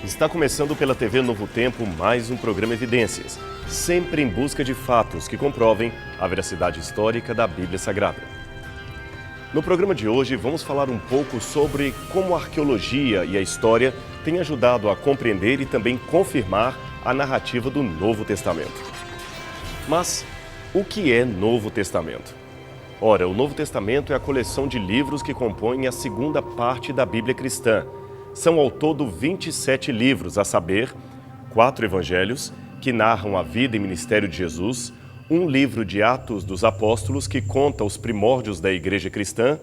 Está começando pela TV Novo Tempo mais um programa Evidências, sempre em busca de fatos que comprovem a veracidade histórica da Bíblia Sagrada. No programa de hoje vamos falar um pouco sobre como a arqueologia e a história têm ajudado a compreender e também confirmar a narrativa do Novo Testamento. Mas o que é Novo Testamento? Ora, o Novo Testamento é a coleção de livros que compõem a segunda parte da Bíblia cristã. São ao todo 27 livros, a saber, 4 evangelhos, que narram a vida e ministério de Jesus, um livro de Atos dos Apóstolos, que conta os primórdios da Igreja Cristã,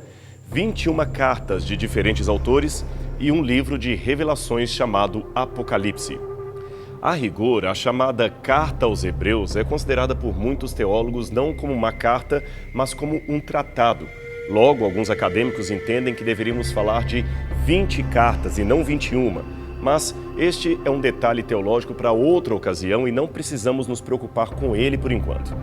21 cartas de diferentes autores e um livro de revelações chamado Apocalipse. A rigor, a chamada Carta aos Hebreus é considerada por muitos teólogos não como uma carta, mas como um tratado. Logo, alguns acadêmicos entendem que deveríamos falar de 20 cartas e não 21, mas este é um detalhe teológico para outra ocasião e não precisamos nos preocupar com ele por enquanto.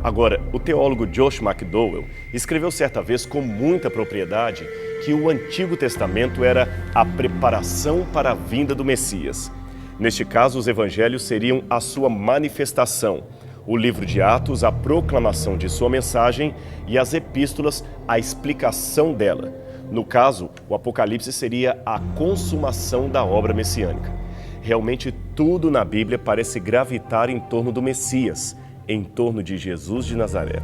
Agora, o teólogo Josh McDowell escreveu certa vez com muita propriedade que o Antigo Testamento era a preparação para a vinda do Messias. Neste caso, os evangelhos seriam a sua manifestação. O livro de Atos, a proclamação de sua mensagem, e as epístolas, a explicação dela. No caso, o Apocalipse seria a consumação da obra messiânica. Realmente tudo na Bíblia parece gravitar em torno do Messias, em torno de Jesus de Nazaré.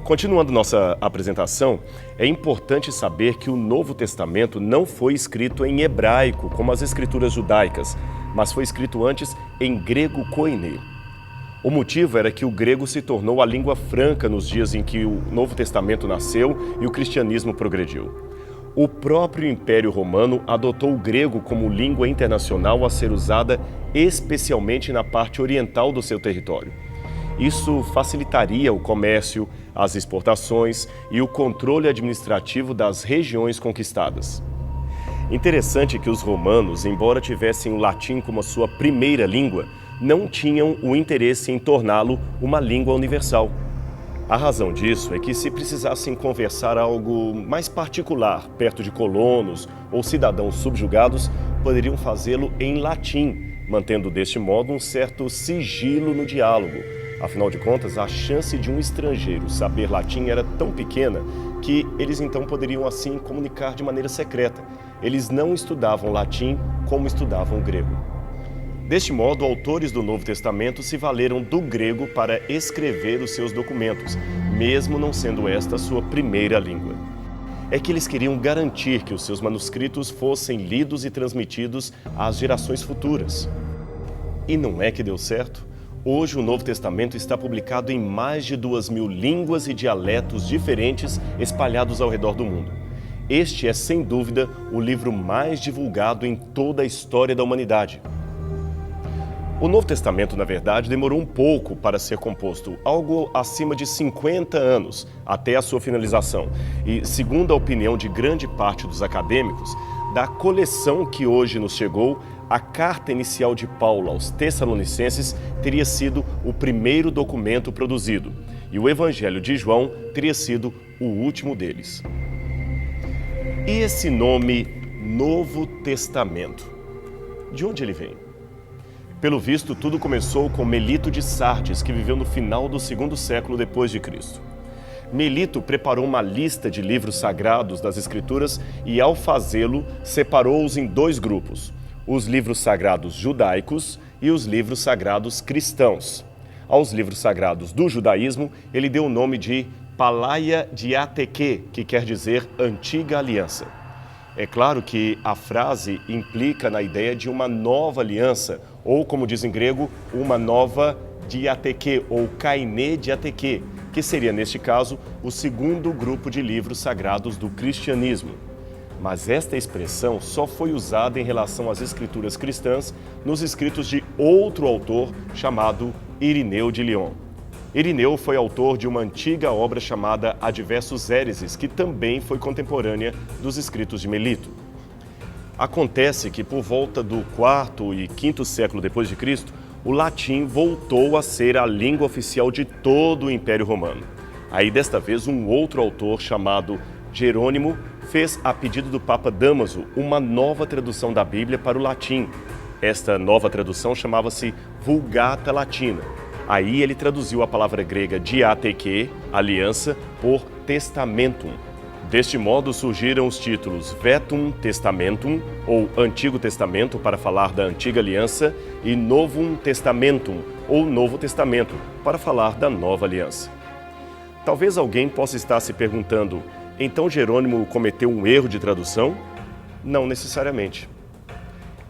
Continuando nossa apresentação, é importante saber que o Novo Testamento não foi escrito em hebraico, como as escrituras judaicas, mas foi escrito antes em grego koiné. O motivo era que o grego se tornou a língua franca nos dias em que o Novo Testamento nasceu e o cristianismo progrediu. O próprio Império Romano adotou o grego como língua internacional a ser usada especialmente na parte oriental do seu território. Isso facilitaria o comércio, as exportações e o controle administrativo das regiões conquistadas. Interessante que os romanos, embora tivessem o latim como a sua primeira língua, não tinham o interesse em torná-lo uma língua universal. A razão disso é que se precisassem conversar algo mais particular, perto de colonos ou cidadãos subjugados, poderiam fazê-lo em latim, mantendo deste modo um certo sigilo no diálogo. Afinal de contas, a chance de um estrangeiro saber latim era tão pequena que eles então poderiam assim comunicar de maneira secreta. Eles não estudavam latim como estudavam grego. Deste modo, autores do Novo Testamento se valeram do grego para escrever os seus documentos, mesmo não sendo esta a sua primeira língua. É que eles queriam garantir que os seus manuscritos fossem lidos e transmitidos às gerações futuras. E não é que deu certo? Hoje o Novo Testamento está publicado em mais de 2.000 línguas e dialetos diferentes espalhados ao redor do mundo. Este é, sem dúvida, o livro mais divulgado em toda a história da humanidade. O Novo Testamento, na verdade, demorou um pouco para ser composto, algo acima de 50 anos, até a sua finalização. E, segundo a opinião de grande parte dos acadêmicos, da coleção que hoje nos chegou, a carta inicial de Paulo aos Tessalonicenses teria sido o primeiro documento produzido, e o Evangelho de João teria sido o último deles. E esse nome, Novo Testamento, de onde ele vem? Pelo visto, tudo começou com Melito de Sardes, que viveu no final do 2º século depois de Cristo. Melito preparou uma lista de livros sagrados das Escrituras e, ao fazê-lo, separou-os em 2 grupos, os livros sagrados judaicos e os livros sagrados cristãos. Aos livros sagrados do judaísmo, ele deu o nome de Palaia Diateque, que quer dizer Antiga Aliança. É claro que a frase implica na ideia de uma nova aliança, ou, como diz em grego, uma nova diateque, ou kaine diateque, que seria, neste caso, o 2º grupo de livros sagrados do cristianismo. Mas esta expressão só foi usada em relação às escrituras cristãs nos escritos de outro autor chamado Irineu de Lyon. Irineu foi autor de uma antiga obra chamada Adversus Héreses, que também foi contemporânea dos escritos de Melito. Acontece que por volta do 4º e 5º século depois de Cristo, o latim voltou a ser a língua oficial de todo o Império Romano. Aí desta vez um outro autor chamado Jerônimo fez, a pedido do Papa Dámaso, uma nova tradução da Bíblia para o latim. Esta nova tradução chamava-se Vulgata Latina. Aí ele traduziu a palavra grega diatheke, aliança, por testamentum. Deste modo surgiram os títulos Vetum Testamentum, ou Antigo Testamento, para falar da Antiga Aliança, e Novum Testamentum, ou Novo Testamento, para falar da Nova Aliança. Talvez alguém possa estar se perguntando, então Jerônimo cometeu um erro de tradução? Não necessariamente.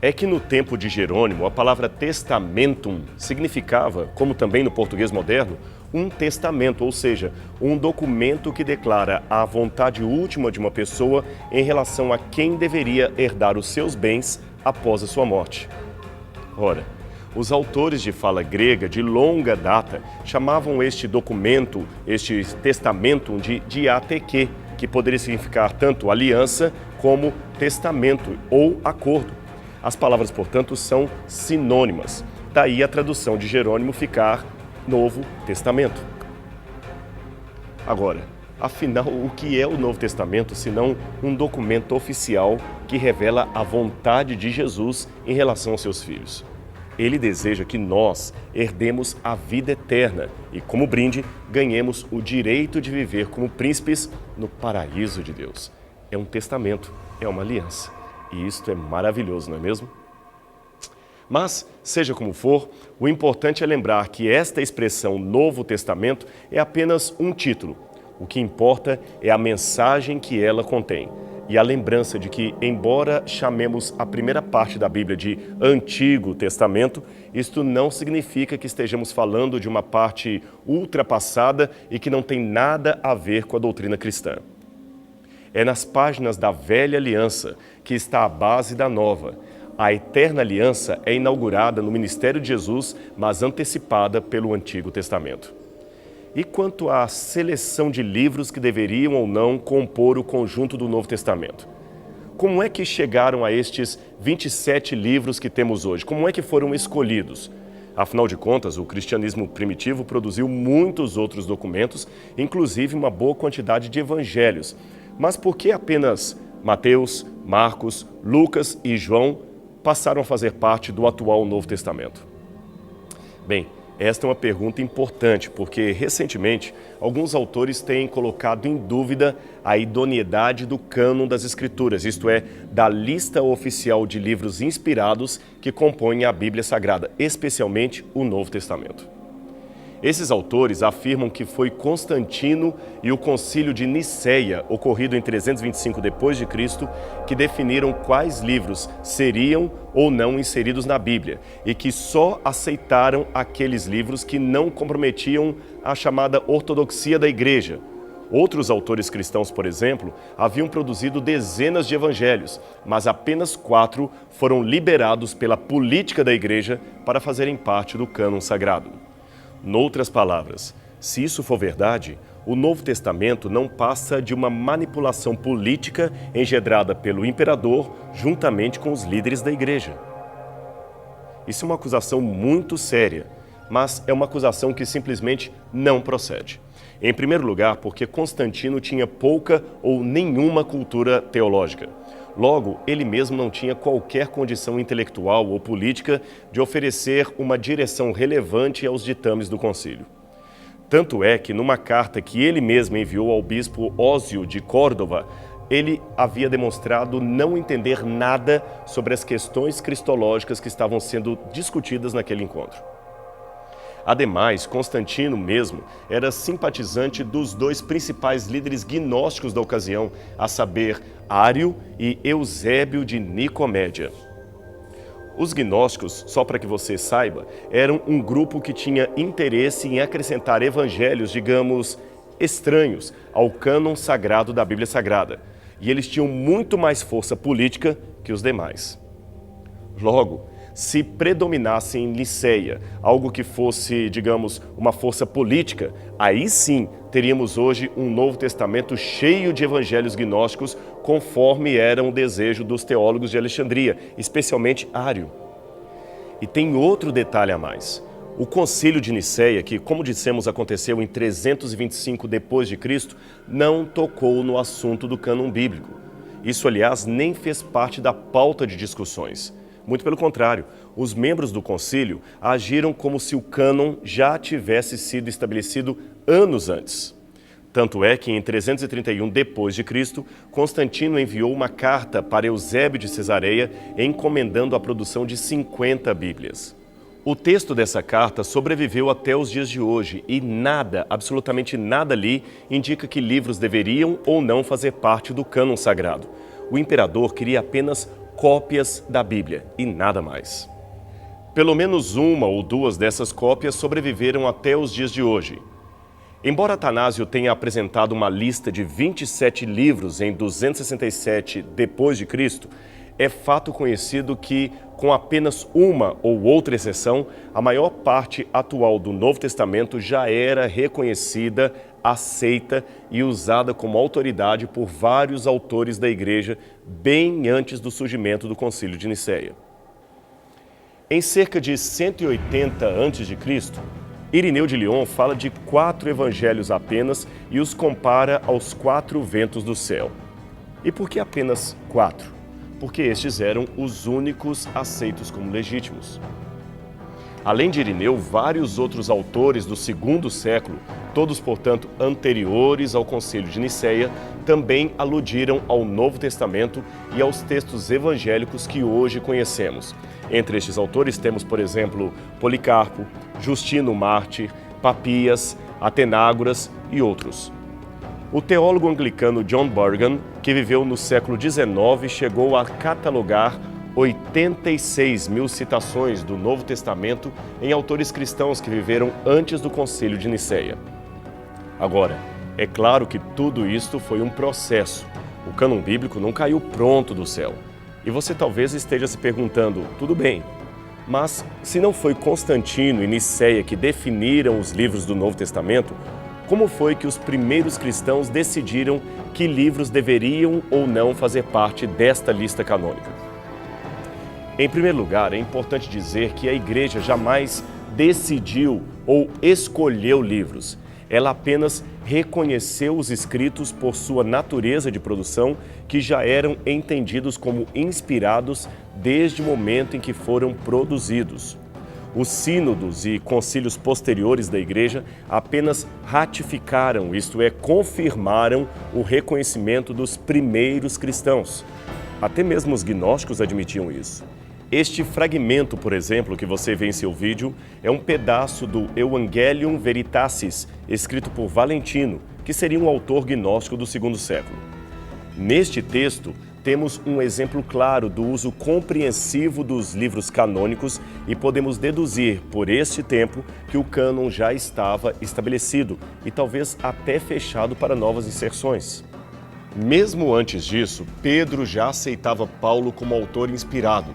É que no tempo de Jerônimo, a palavra testamentum significava, como também no português moderno, um testamento, ou seja, um documento que declara a vontade última de uma pessoa em relação a quem deveria herdar os seus bens após a sua morte. Ora, os autores de fala grega de longa data chamavam este documento, este testamento, de diatheke, que poderia significar tanto aliança como testamento ou acordo. As palavras, portanto, são sinônimas. Daí a tradução de Jerônimo ficar Novo Testamento. Agora, afinal, o que é o Novo Testamento senão um documento oficial que revela a vontade de Jesus em relação aos seus filhos? Ele deseja que nós herdemos a vida eterna e, como brinde, ganhemos o direito de viver como príncipes no paraíso de Deus. É um testamento, é uma aliança. E isto é maravilhoso, não é mesmo? Mas, seja como for, o importante é lembrar que esta expressão Novo Testamento é apenas um título. O que importa é a mensagem que ela contém. E a lembrança de que, embora chamemos a primeira parte da Bíblia de Antigo Testamento, isto não significa que estejamos falando de uma parte ultrapassada e que não tem nada a ver com a doutrina cristã. É nas páginas da Velha Aliança que está a base da Nova. A Eterna Aliança é inaugurada no ministério de Jesus, mas antecipada pelo Antigo Testamento. E quanto à seleção de livros que deveriam ou não compor o conjunto do Novo Testamento? Como é que chegaram a estes 27 livros que temos hoje? Como é que foram escolhidos? Afinal de contas, o cristianismo primitivo produziu muitos outros documentos, inclusive uma boa quantidade de evangelhos. Mas por que apenas Mateus, Marcos, Lucas e João passaram a fazer parte do atual Novo Testamento? Bem, esta é uma pergunta importante, porque recentemente alguns autores têm colocado em dúvida a idoneidade do cânon das Escrituras, isto é, da lista oficial de livros inspirados que compõem a Bíblia Sagrada, especialmente o Novo Testamento. Esses autores afirmam que foi Constantino e o Concílio de Niceia, ocorrido em 325 d.C., que definiram quais livros seriam ou não inseridos na Bíblia e que só aceitaram aqueles livros que não comprometiam a chamada ortodoxia da Igreja. Outros autores cristãos, por exemplo, haviam produzido dezenas de evangelhos, mas apenas 4 foram liberados pela política da Igreja para fazerem parte do cânon sagrado. Noutras palavras, se isso for verdade, o Novo Testamento não passa de uma manipulação política engendrada pelo imperador juntamente com os líderes da Igreja. Isso é uma acusação muito séria, mas é uma acusação que simplesmente não procede. Em primeiro lugar, porque Constantino tinha pouca ou nenhuma cultura teológica. Logo, ele mesmo não tinha qualquer condição intelectual ou política de oferecer uma direção relevante aos ditames do concílio. Tanto é que, numa carta que ele mesmo enviou ao bispo Ósio de Córdoba, ele havia demonstrado não entender nada sobre as questões cristológicas que estavam sendo discutidas naquele encontro. Ademais, Constantino mesmo era simpatizante dos 2 principais líderes gnósticos da ocasião, a saber, Ário e Eusébio de Nicomédia. Os gnósticos, só para que você saiba, eram um grupo que tinha interesse em acrescentar evangelhos, digamos, estranhos ao cânon sagrado da Bíblia Sagrada. E eles tinham muito mais força política que os demais. Logo, se predominasse em Niceia algo que fosse, digamos, uma força política, aí sim teríamos hoje um Novo Testamento cheio de evangelhos gnósticos, conforme era um desejo dos teólogos de Alexandria, especialmente Ário. E tem outro detalhe a mais. O Concílio de Niceia, que, como dissemos, aconteceu em 325 d.C., não tocou no assunto do cânon bíblico. Isso, aliás, nem fez parte da pauta de discussões. Muito pelo contrário, os membros do concílio agiram como se o cânon já tivesse sido estabelecido anos antes. Tanto é que em 331 d.C., Constantino enviou uma carta para Eusébio de Cesareia encomendando a produção de 50 Bíblias. O texto dessa carta sobreviveu até os dias de hoje e nada, absolutamente nada ali, indica que livros deveriam ou não fazer parte do cânon sagrado. O imperador queria apenas cópias da Bíblia e nada mais. Pelo menos uma ou duas dessas cópias sobreviveram até os dias de hoje. Embora Atanásio tenha apresentado uma lista de 27 livros em 267 d.C., é fato conhecido que, com apenas uma ou outra exceção, a maior parte atual do Novo Testamento já era reconhecida, aceita e usada como autoridade por vários autores da Igreja bem antes do surgimento do Concílio de Nicéia. Em cerca de 180 a.C., Irineu de Lyon fala de 4 evangelhos apenas e os compara aos 4 ventos do céu. E por que apenas 4? Porque estes eram os únicos aceitos como legítimos. Além de Irineu, vários outros autores do segundo século, todos, portanto, anteriores ao Concílio de Nicéia, também aludiram ao Novo Testamento e aos textos evangélicos que hoje conhecemos. Entre estes autores temos, por exemplo, Policarpo, Justino Mártir, Papias, Atenágoras e outros. O teólogo anglicano John Burgon, que viveu no século XIX, chegou a catalogar 86 mil citações do Novo Testamento em autores cristãos que viveram antes do Concílio de Nicéia. Agora, é claro que tudo isto foi um processo. O cânon bíblico não caiu pronto do céu. E você talvez esteja se perguntando, tudo bem, mas se não foi Constantino e Nicéia que definiram os livros do Novo Testamento, como foi que os primeiros cristãos decidiram que livros deveriam ou não fazer parte desta lista canônica? Em primeiro lugar, é importante dizer que a Igreja jamais decidiu ou escolheu livros. Ela apenas reconheceu os escritos por sua natureza de produção, que já eram entendidos como inspirados desde o momento em que foram produzidos. Os sínodos e concílios posteriores da Igreja apenas ratificaram, isto é, confirmaram o reconhecimento dos primeiros cristãos. Até mesmo os gnósticos admitiam isso. Este fragmento, por exemplo, que você vê em seu vídeo, é um pedaço do Evangelium Veritatis, escrito por Valentino, que seria um autor gnóstico do segundo século. Neste texto, temos um exemplo claro do uso compreensivo dos livros canônicos e podemos deduzir, por este tempo, que o cânon já estava estabelecido e talvez até fechado para novas inserções. Mesmo antes disso, Pedro já aceitava Paulo como autor inspirado.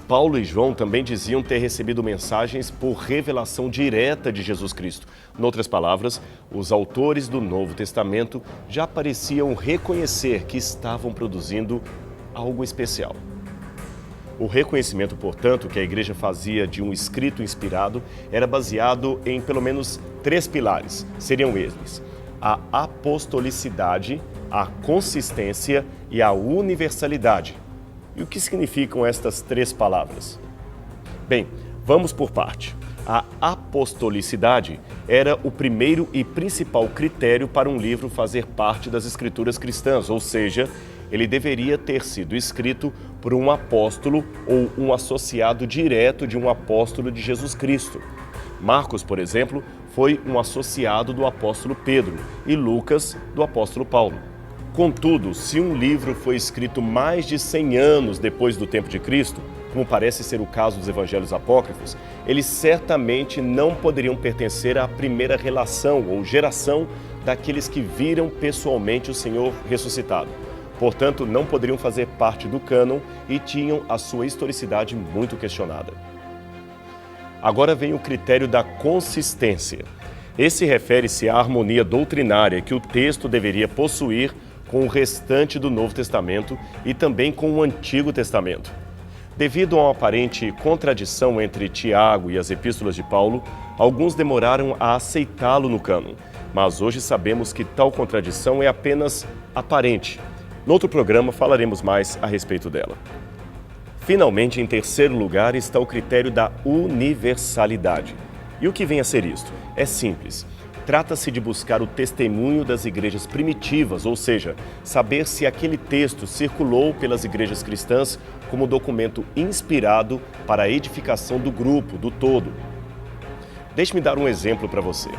Paulo e João também diziam ter recebido mensagens por revelação direta de Jesus Cristo. Em outras palavras, os autores do Novo Testamento já pareciam reconhecer que estavam produzindo algo especial. O reconhecimento, portanto, que a Igreja fazia de um escrito inspirado era baseado em pelo menos 3 pilares. Seriam eles: a apostolicidade, a consistência e a universalidade. E o que significam estas 3 palavras? Bem, vamos por parte. A apostolicidade era o primeiro e principal critério para um livro fazer parte das Escrituras cristãs, ou seja, ele deveria ter sido escrito por um apóstolo ou um associado direto de um apóstolo de Jesus Cristo. Marcos, por exemplo, foi um associado do apóstolo Pedro e Lucas do apóstolo Paulo. Contudo, se um livro foi escrito mais de 100 anos depois do tempo de Cristo, como parece ser o caso dos evangelhos apócrifos, eles certamente não poderiam pertencer à primeira relação ou geração daqueles que viram pessoalmente o Senhor ressuscitado. Portanto, não poderiam fazer parte do cânon e tinham a sua historicidade muito questionada. Agora vem o critério da consistência. Esse refere-se à harmonia doutrinária que o texto deveria possuir com o restante do Novo Testamento e também com o Antigo Testamento. Devido a uma aparente contradição entre Tiago e as epístolas de Paulo, alguns demoraram a aceitá-lo no cânon, mas hoje sabemos que tal contradição é apenas aparente. No outro programa falaremos mais a respeito dela. Finalmente, em terceiro lugar, está o critério da universalidade. E o que vem a ser isto? É simples. Trata-se de buscar o testemunho das igrejas primitivas, ou seja, saber se aquele texto circulou pelas igrejas cristãs como documento inspirado para a edificação do grupo, do todo. Deixe-me dar um exemplo para você.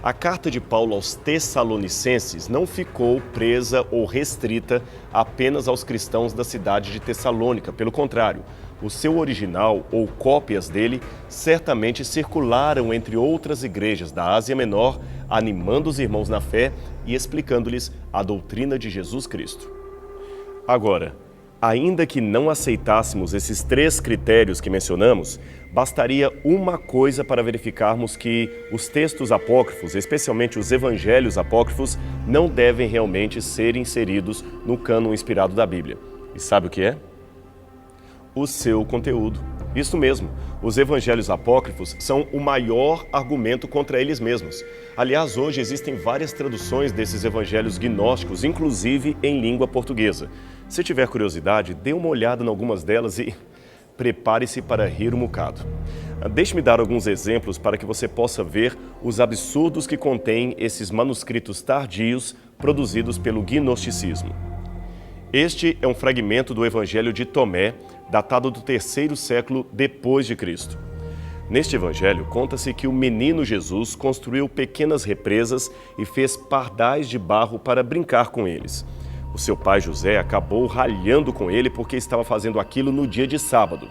A carta de Paulo aos Tessalonicenses não ficou presa ou restrita apenas aos cristãos da cidade de Tessalônica. Pelo contrário, o seu original ou cópias dele certamente circularam entre outras igrejas da Ásia Menor, animando os irmãos na fé e explicando-lhes a doutrina de Jesus Cristo. Agora, ainda que não aceitássemos esses três critérios que mencionamos, bastaria uma coisa para verificarmos que os textos apócrifos, especialmente os evangelhos apócrifos, não devem realmente ser inseridos no cânon inspirado da Bíblia. E sabe o que é? O seu conteúdo. Isso mesmo, os evangelhos apócrifos são o maior argumento contra eles mesmos. Aliás, hoje existem várias traduções desses evangelhos gnósticos, inclusive em língua portuguesa. Se tiver curiosidade, dê uma olhada em algumas delas e prepare-se para rir um bocado. Deixe-me dar alguns exemplos para que você possa ver os absurdos que contêm esses manuscritos tardios produzidos pelo gnosticismo. Este é um fragmento do Evangelho de Tomé, datado do 3º século depois de Cristo. Neste evangelho, conta-se que o menino Jesus construiu pequenas represas e fez pardais de barro para brincar com eles. O seu pai José acabou ralhando com ele porque estava fazendo aquilo no dia de sábado.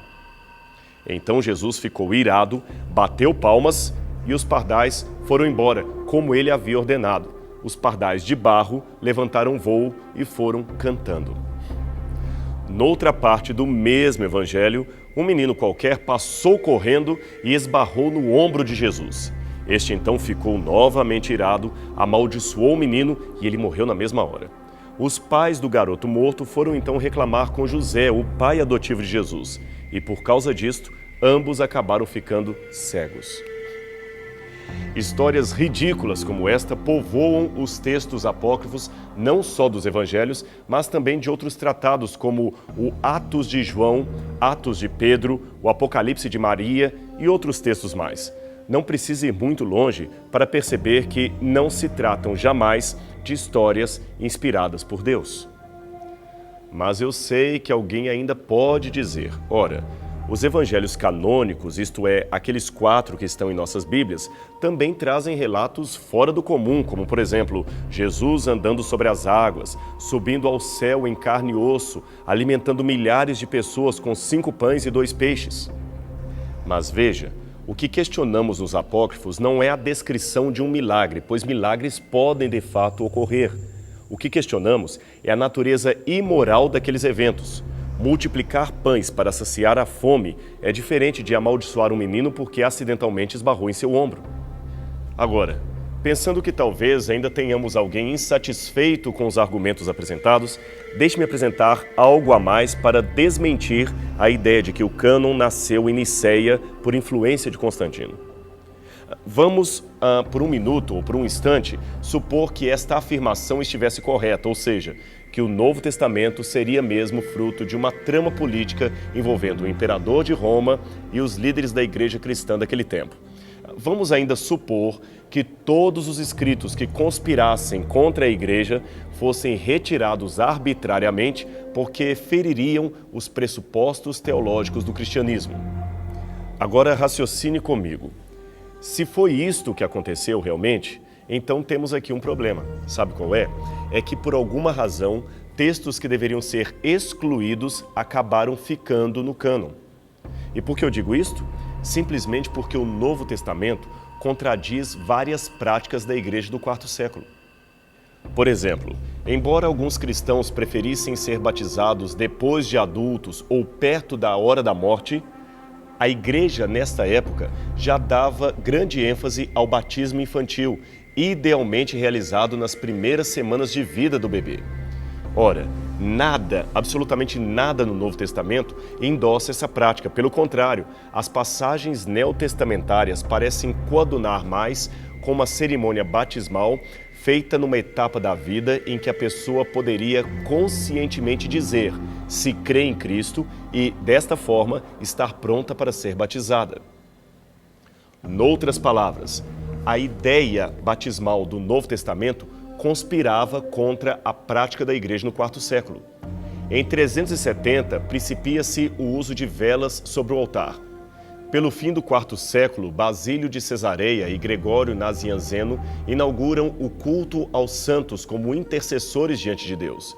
Então Jesus ficou irado, bateu palmas e os pardais foram embora, como ele havia ordenado. Os pardais de barro levantaram voo e foram cantando. Noutra parte do mesmo evangelho, um menino qualquer passou correndo e esbarrou no ombro de Jesus. Este então ficou novamente irado, amaldiçoou o menino e ele morreu na mesma hora. Os pais do garoto morto foram então reclamar com José, o pai adotivo de Jesus, e por causa disto, ambos acabaram ficando cegos. Histórias ridículas como esta povoam os textos apócrifos não só dos evangelhos, mas também de outros tratados como o Atos de João, Atos de Pedro, o Apocalipse de Maria e outros textos mais. Não precisa ir muito longe para perceber que não se tratam jamais de histórias inspiradas por Deus. Mas eu sei que alguém ainda pode dizer, ora, os evangelhos canônicos, isto é, aqueles 4 que estão em nossas Bíblias, também trazem relatos fora do comum, como, por exemplo, Jesus andando sobre as águas, subindo ao céu em carne e osso, alimentando milhares de pessoas com 5 pães e 2 peixes. Mas veja, o que questionamos nos apócrifos não é a descrição de um milagre, pois milagres podem de fato ocorrer. O que questionamos é a natureza imoral daqueles eventos. Multiplicar pães para saciar a fome é diferente de amaldiçoar um menino porque acidentalmente esbarrou em seu ombro. Agora, pensando que talvez ainda tenhamos alguém insatisfeito com os argumentos apresentados, deixe-me apresentar algo a mais para desmentir a ideia de que o cânon nasceu em Niceia por influência de Constantino. Vamos, por um minuto ou por um instante, supor que esta afirmação estivesse correta, ou seja, que o Novo Testamento seria mesmo fruto de uma trama política envolvendo o imperador de Roma e os líderes da igreja cristã daquele tempo. Vamos ainda supor que todos os escritos que conspirassem contra a igreja fossem retirados arbitrariamente porque feririam os pressupostos teológicos do cristianismo. Agora raciocine comigo. Se foi isto que aconteceu realmente, então temos aqui um problema. Sabe qual é? É que por alguma razão, textos que deveriam ser excluídos acabaram ficando no cânon. E por que eu digo isto? Simplesmente porque o Novo Testamento contradiz várias práticas da igreja do quarto século. Por exemplo, embora alguns cristãos preferissem ser batizados depois de adultos ou perto da hora da morte, a igreja, nesta época, já dava grande ênfase ao batismo infantil, idealmente realizado nas primeiras semanas de vida do bebê. Ora, nada, absolutamente nada no Novo Testamento endossa essa prática. Pelo contrário, as passagens neotestamentárias parecem coadunar mais com uma cerimônia batismal feita numa etapa da vida em que a pessoa poderia conscientemente dizer se crê em Cristo e, desta forma, estar pronta para ser batizada. Noutras palavras, a ideia batismal do Novo Testamento conspirava contra a prática da igreja no quarto século. Em 370, principia-se o uso de velas sobre o altar. Pelo fim do quarto século, Basílio de Cesareia e Gregório Nazianzeno inauguram o culto aos santos como intercessores diante de Deus.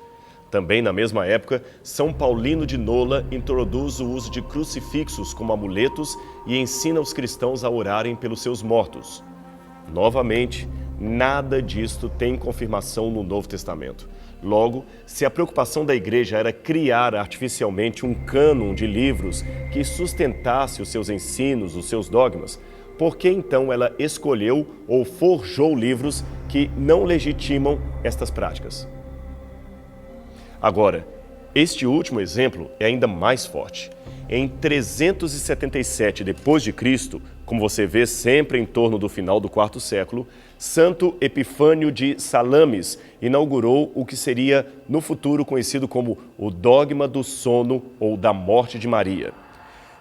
Também na mesma época, São Paulino de Nola introduz o uso de crucifixos como amuletos e ensina os cristãos a orarem pelos seus mortos. Novamente, nada disto tem confirmação no Novo Testamento. Logo, se a preocupação da igreja era criar artificialmente um cânon de livros que sustentasse os seus ensinos, os seus dogmas, por que então ela escolheu ou forjou livros que não legitimam estas práticas? Agora, este último exemplo é ainda mais forte. Em 377 d.C., como você vê sempre em torno do final do quarto século, Santo Epifânio de Salamis inaugurou o que seria no futuro conhecido como o dogma do sono ou da morte de Maria.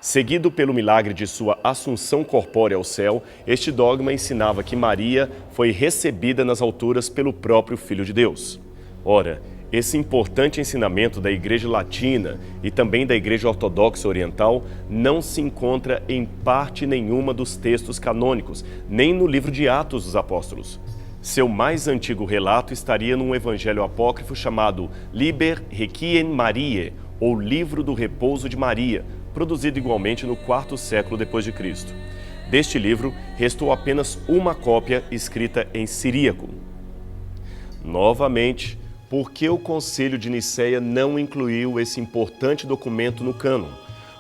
Seguido pelo milagre de sua assunção corpórea ao céu, este dogma ensinava que Maria foi recebida nas alturas pelo próprio Filho de Deus. Ora, esse importante ensinamento da Igreja Latina e também da Igreja Ortodoxa Oriental não se encontra em parte nenhuma dos textos canônicos, nem no livro de Atos dos Apóstolos. Seu mais antigo relato estaria num evangelho apócrifo chamado Liber Requiem Mariae, ou Livro do Repouso de Maria, produzido igualmente no quarto século depois de Cristo. Deste livro, restou apenas uma cópia escrita em siríaco. Novamente, por que o Concílio de Nicéia não incluiu esse importante documento no cânon?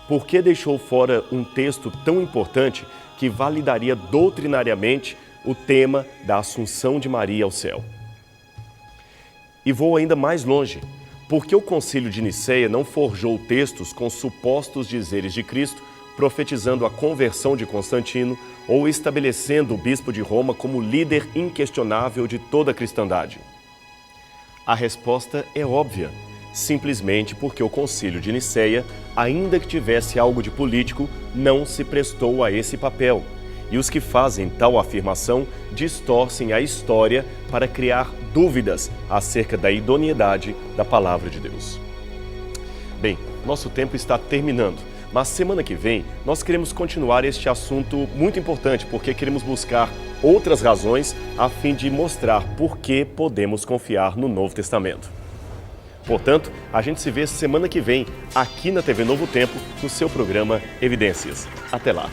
Por que deixou fora um texto tão importante que validaria doutrinariamente o tema da Assunção de Maria ao céu? E vou ainda mais longe. Por que o Concílio de Nicéia não forjou textos com supostos dizeres de Cristo, profetizando a conversão de Constantino ou estabelecendo o bispo de Roma como líder inquestionável de toda a cristandade? A resposta é óbvia, simplesmente porque o Concílio de Nicéia, ainda que tivesse algo de político, não se prestou a esse papel. E os que fazem tal afirmação distorcem a história para criar dúvidas acerca da idoneidade da palavra de Deus. Bem, nosso tempo está terminando, mas semana que vem nós queremos continuar este assunto muito importante, porque queremos buscar outras razões a fim de mostrar por que podemos confiar no Novo Testamento. Portanto, a gente se vê semana que vem aqui na TV Novo Tempo, no seu programa Evidências. Até lá!